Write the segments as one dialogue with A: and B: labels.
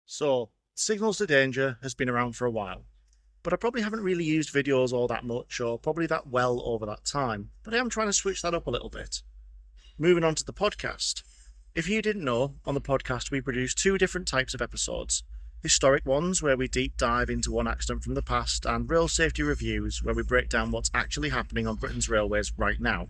A: So, Signals to Danger has been around for a while, but I probably haven't really used videos all that much or probably that well over that time, but I am trying to switch that up a little bit. Moving on to the podcast. If you didn't know, on the podcast we produce two different types of episodes. Historic ones, where we deep dive into one accident from the past, and rail safety reviews, where we break down what's actually happening on Britain's railways right now.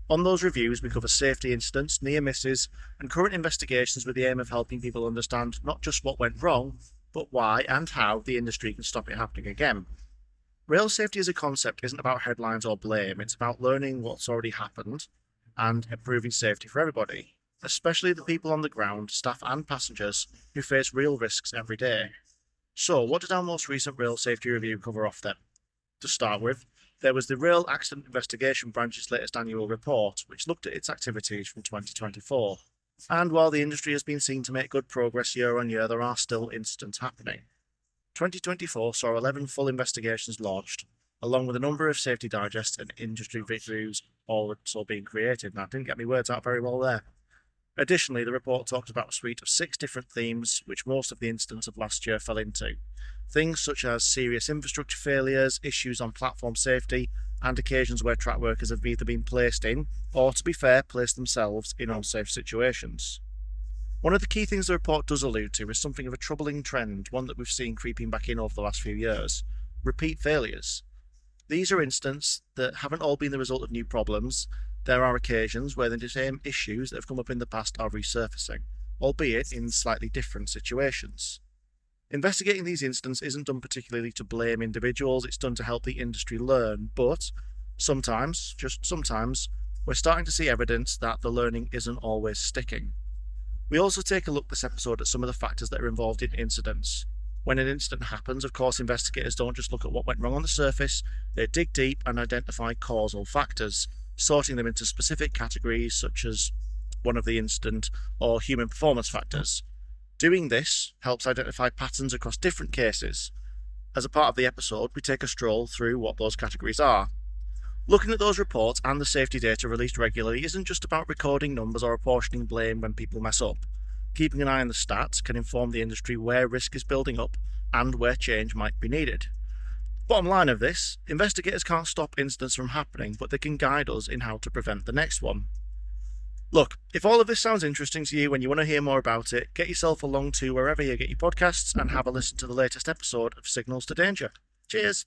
A: On those reviews, we cover safety incidents, near misses, and current investigations with the aim of helping people understand not just what went wrong, but why and how the industry can stop it happening again. Rail safety as a concept isn't about headlines or blame, it's about learning what's already happened and improving safety for everybody, especially the people on the ground, staff and passengers, who face real risks every day. So, what did our most recent rail safety review cover off then? To start with, there was the Rail Accident Investigation Branch's latest annual report, which looked at its activities from 2024. And while the industry has been seen to make good progress year on year, there are still incidents happening. 2024 saw 11 full investigations launched, along with a number of safety digests and industry reviews also being created. Now, I didn't get my words out very well there. Additionally, the report talked about a suite of 6 different themes, which most of the incidents of last year fell into. Things such as serious infrastructure failures, issues on platform safety, and occasions where track workers have either been placed in, or to be fair, placed themselves in unsafe situations. One of the key things the report does allude to is something of a troubling trend, one that we've seen creeping back in over the last few years: repeat failures. These are incidents that haven't all been the result of new problems. There are occasions where the same issues that have come up in the past are resurfacing, albeit in slightly different situations. Investigating these incidents isn't done particularly to blame individuals, it's done to help the industry learn, but sometimes, just sometimes, we're starting to see evidence that the learning isn't always sticking. We also take a look this episode at some of the factors that are involved in incidents. When an incident happens, of course, investigators don't just look at what went wrong on the surface, they dig deep and identify causal factors, sorting them into specific categories such as one of the incident or human performance factors. Doing this helps identify patterns across different cases. As a part of the episode, we take a stroll through what those categories are. Looking at those reports and the safety data released regularly isn't just about recording numbers or apportioning blame when people mess up. Keeping an eye on the stats can inform the industry where risk is building up and where change might be needed. Bottom line of this, investigators can't stop incidents from happening, but they can guide us in how to prevent the next one. Look, if all of this sounds interesting to you and you want to hear more about it, get yourself along to wherever you get your podcasts and have a listen to the latest episode of Signals to Danger. Cheers!